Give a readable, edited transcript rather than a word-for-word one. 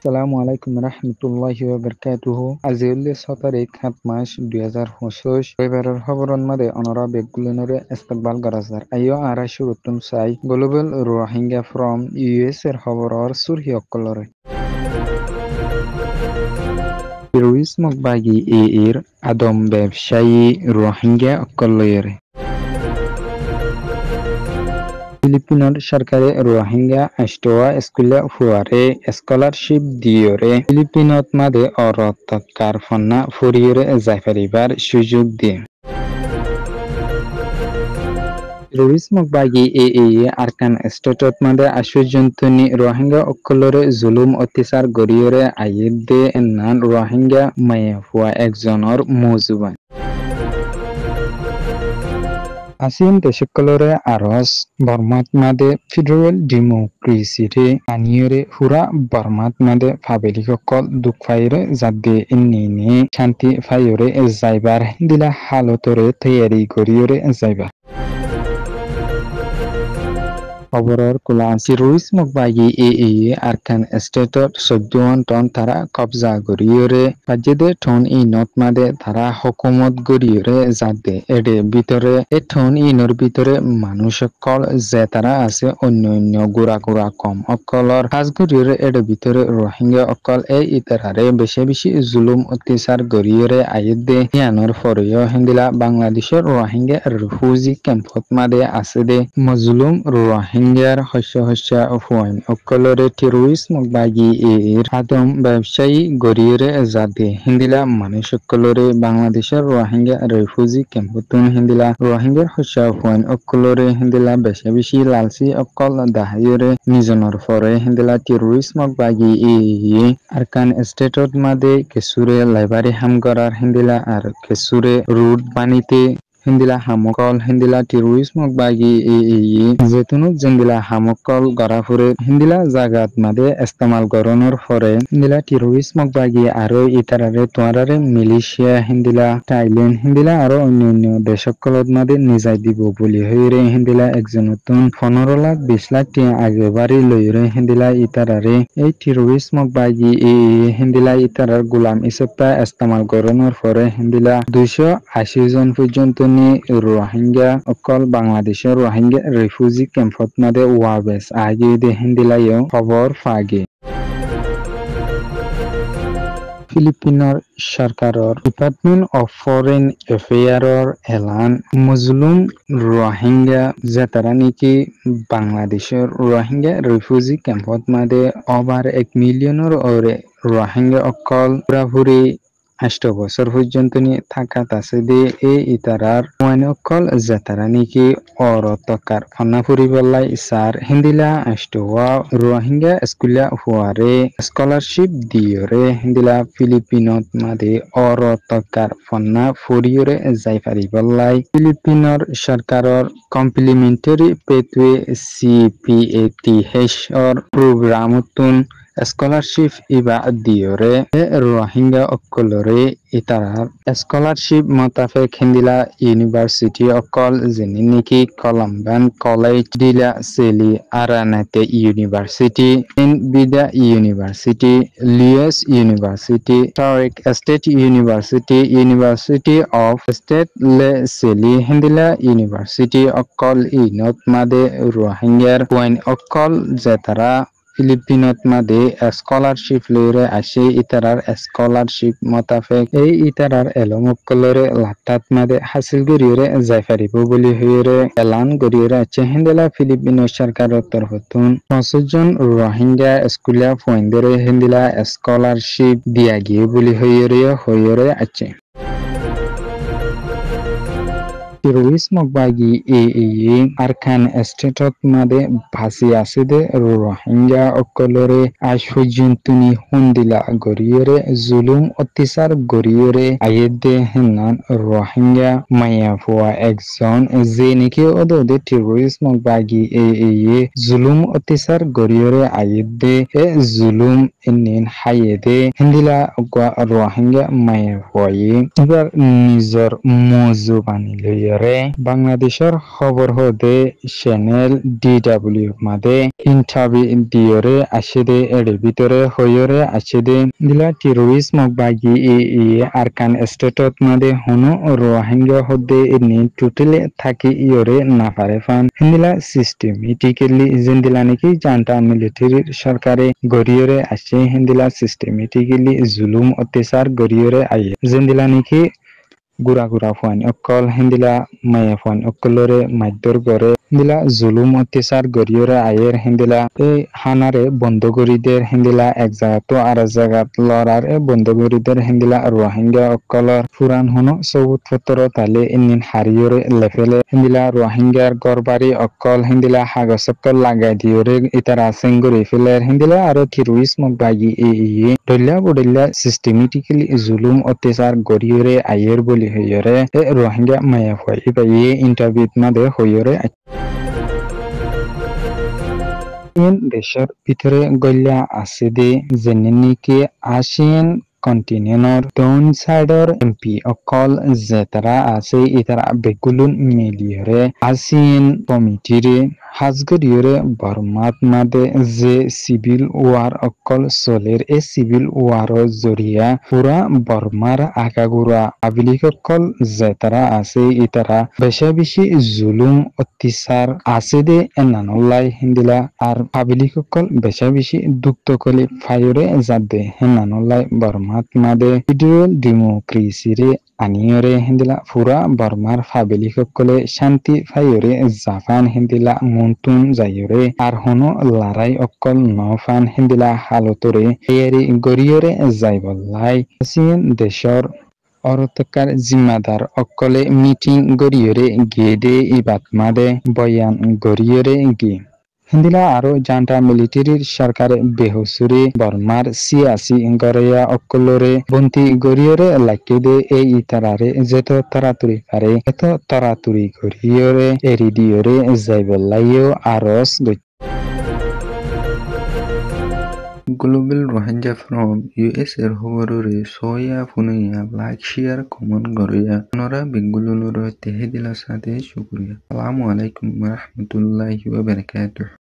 আসসালামু আলাইকুম রহমতুল্লাহি ওয়া বারাকাতুহু। আজি 7 তারিখ 7 মাস 2025 রবিবারের খবরন মাদে অনরা বেগুলিনরে ইস্তেকবাল গরাজার আইও আরা শুরুতুন সাই গ্লোবাল রোহিঙ্গা ফ্রম ইউএস এর খবরর সুরহি অক্কলরে টেরোরিজম বাগি এর আদম ব্যবসায়ী রোহিঙ্গা অক্কলরে ফিলিপিনোর সরকারে রোহিঙ্গা আষ্টওয়া স্কুলে ফুয়ারে স্কলারশিপ দিয়রে ফিলিপিনত মাদে অরতকার ফন্না ফুরিয়রে যাইফারিবার সুযোগ দিয়ে টেরোরিজম বাগি আরকান স্টেটত মাদে আশুজন্তনি রোহিঙ্গা অকলরে জুলুম অত্যাচার গরিয়রে আইয়ের দে নান রোহিঙ্গা মায়া ফুয়া একজনের মৌজুবান আসিন দেশকলরে আরস বর্মাত মাদে ফেডারেল ডেমোক্রেসিরে আনিয়রে হুরা বর্মাত মাদে ফাবেলিকল দুঃখাইরে জাদে ইন্নিনে শান্তি ফাইয়রে যাইবার দিলা হালতরে তৈয়ারি করিয়রে যাইবার খবরের কুলা টেরোরিজম বাগি আরকান স্টেটর 14 টন তারা কবজা গরিয়রে বাজেদে টন ই নট মাদে তারা হকুমত গরিয়রে যাদে এডে ভিতরে এ টন ইনর ভিতরে মানুষ সকল যে তারা আছে অন্য অন্য গুড়া গুড়া কম অকলর কাজ গরিয়রে এডে ভিতরে রোহিঙ্গা অকল এই ইতারারে বেশি বেশি জুলুম অত্যাচার গরিয়রে আইদে ইয়ানোর ফরিয় হিন্দিলা বাংলাদেশের রোহিঙ্গা রিফিউজি ক্যাম্পত মাদে আছে দে মজলুম রোহিঙ্গার হস্য ফুয়াইন অকলরে টেরোরিজম বাগি এর আদম ব্যবসায়ী গরিয়রে যাদে হিন্দিলা মানুষ সকলরে বাংলাদেশের রোহিঙ্গা রিফিউজি ক্যাম্পতুন হিন্দিলা রোহিঙ্গার হস্য ফুয়াইন অকলরে হিন্দিলা বেশি বেশি লালসি অকল দাহায়রে নিজনের ফরে হিন্দিলা টেরোরিজম বাগি আরকান স্টেটত মাদে কেসুরে লাইবারি হামগরার হিন্দিলা আর কেসুরে রুট বানিতে হিন্দিলা হামকল হিন্দিলা টেরোরিজম বাগি যেতুনুক জিন্দিলা হামকল গরাফুরে হিন্দিলা জাগাত মাদে ইস্তেমাল গরনের ফরে হিন্দিলা টেরোরিজম বাগি আরো ইতারারে তোয়ারারে মিলিশিয়া হিন্দিলা থাইল্যান্ড হিন্দিলা আরো অন্যান্য দেশকলত মাদে নিজাই দিব বলি হইরে হিন্দিলা একজন নতুন 15 লাখ 20 লাখ টিয়া আগে বাড়ি লইরে হিন্দিলা ইতারারে এই টেরোরিজম বাগি হিন্দিলা ইতারার গোলাম ইসপ্তা ইস্তেমাল গরনের ফরে হিন্দিলা 280 জন পর্যন্ত রোহিঙ্গা অকল বাংলাদেশের রোহিঙ্গা রিফিউজি ক্যাম্পত মাদে ওয়াবেস আগে দে হিন্দিলাইও খবর ফাগে ফিলিপিনোর সরকারের ডিপার্টমেন্ট অফ ফরেন এফেয়ারর এলান মজলুম রোহিঙ্গা যেতারা নাকি বাংলাদেশের রোহিঙ্গা রিফিউজি ক্যাম্পত মাদে ওভার 1 মিলিয়নের ওরে রোহিঙ্গা অকল পুরাপুরি 8 বছর পর্যন্ত থাকাত আছে দে এই ইতারার ওয়ান অকল যেতারা নাকি অরতকার ফন্না ফুরিবল্লাই সার হিন্দিলা আষ্টওয়া রোহিঙ্গা স্কুলা হুয়ারে স্কলারশিপ দিয়রে হিন্দিলা ফিলিপিনত মাদে অরতকার ফন্না ফুরিয়রে যাই পারিবল্লাই ফিলিপিনর সরকারের complimentary পেথওয়ে CPATH or প্রোগ্রামতুন scholarship Iba দিয়রে Rohingya অকলরে ইতারার scholarship মোতাবেক হিন্দিলা ইউনিভার্সিটি অকল যিনি নাকি কলম্বিয়ান কলেজ দিলা সেলি আরানাতে ইউনিভার্সিটি বিদা ইউনিভার্সিটি লিওস ইউনিভার্সিটি তারেক state university university of state লে সেলি হিন্দিলা ইউনিভার্সিটি অকল ইনত মাদে রোহিঙ্গার ওয়াইন অকল যেতারা ফিলিপিনত মাদে স্কলারশিপ লইরে আসে ইতারার স্কলারশিপ মোতাবেক এই ইতারার এলমকলরে লাতাত মাদে হাসিল গরিয়রে যাই পারিব বলি হইরে এলান গরিয়রে আছে হিন্দিলা ফিলিপিনো সরকারের তরফতুন 65 জন রোহিঙ্গা স্কুলে ফয়েন্দরে হিন্দিলা স্কলারশিপ দিয়া গিয়ে বলি হইরে আছে টেরোরিজম বাগি আরকান স্টেটত মাদে ভাসি আছে দে রোহিঙ্গা অকলরে আজ পর্যন্ত হুন্দিলা গরিয়রে জুলুম অত্যাচার গরিয়রে আয়েদে হেনান রোহিঙ্গা মায়া ফুয়া একজন যে নাকি ওদে টেরোরিজম বাগি জুলুম অত্যাচার গরিয়রে আয়েদে জুলুম ইনিন হাইয়েদে হিন্দিলা রোহিঙ্গা মায়া ফুয়ায়ে এবার নিজর মজু বানি লইয়া ইয়রে বাংলাদেশের খবর হদে চ্যানেল DW মাদে ইন্টারভিউ দিয়রে আসেদে এর ভিতরে হইরে আসেদে দিলা টেরোরিস্ট মকবাগি আরকান স্টেটত মাদে হনো রোহিঙ্গা হদে ইনি টোটালি থাকি ইয়রে না পারে ফান হিন্দিলা সিস্টেমেটিক্যালি জিন্দিলা নাকি জান্টা মিলিটারি সরকারে গরিয়রে আসে হিন্দিলা সিস্টেমেটিক্যালি জুলুম অত্যাচার গরিয়রে আয়ে জিন্দিলা নাকি গুড়া ফান অকল হিন্দিলা মায়া ফান অকলরে মাধ্যর গড়ে হিন্দিলা জুলুম অত্যাচার গরিয়রে আয়ের হিন্দিলা এই হানারে বন্ধ গরিদের হিন্দিলা এক জায়গাতো আর জায়গাত লড়ার বন্ধ গরিদের হিন্দিলা রোহিঙ্গা অকলর ফুরান হনো সবুত পত্র তালে ইনিন হারিয়রে লেফেলে হিন্দিলা রোহিঙ্গার গড়বাড়ি অকল হিন্দিলা হাগজ অকল লাগাই দিয়রে ইতারা সেঙ্গুরি ফেলের হিন্দিলা আরো টেরোরিস্ট মকবাগি দলিয়া বদলিয়া সিস্টেমেটিক্যালি জুলুম অত্যাচার গরিয়রে আয়ের বলি হইয়রে রোহিঙ্গা মায়া হয় এবার ইন্টারভিউত মাদে হইয়রে দেশের ভিতরে গল্লা আছে দে যেনে নাকি আসিয়ান কন্টিনেন্টর ডাউন সাইডর এমপি অকল যে তারা আছে ইতারা বেগুলুন মিলিয়রে আসিয়ান কমিটিরে হাজগরিয়রে বর্মাত মাদে যে সিভিল ওয়ার অকল চলের এ সিভিল ওয়ারর জরিয়া পুরা বর্মার আকাগুড়া আবিলিক অকল যে তারা আছে ইতারা বেশা বেশি জুলুম অত্যাচার আছে দে এনানলাই হিন্দিলা আর আবিলিক অকল বেশা বেশি দুঃখ কলি ফাইরে যাদে হেনানলাই বর্মাত মাদে ভিডিও ডেমোক্রেসিরে আনিয়রে হিন্দিলা পুরা বর্মার ফাবিলিক অকলে শান্তি ফাইরে জাপান হিন্দিলা মন্তুন যাইরে আর হনো লড়াই অকল নফান হিন্দিলা হালতরে এরি গরিয়রে যাইবলাই আসিয়ান দেশর অরতকার জিম্মাদার অকলে মিটিং গরিয়রে গেদে ইবাত মাদে বয়ান গরিয়রে গে হিন্দিলা আরো জান্টা মিলিটারির সরকারে বেহসুরি বর্মার সিয়াসি গরিয়া অকলরে বন্তি গরিয়রে লাকি দে এই ইতারারে যেত তাড়াতাড়ি পারে এত তাড়াতাড়ি গরিয়রে এরিডিয়রে যাইবলাইও আরস Global Rohingya from US এর খবররে সয়া ফুনিয়া লাইক শেয়ার কমেন্ট গরিয়া নরা বেঙ্গুলুর তেহেদিলা সাথে শুকরিয়া আসসালামু আলাইকুম ওয়া রাহমাতুল্লাহি ওয়া বারাকাতুহু।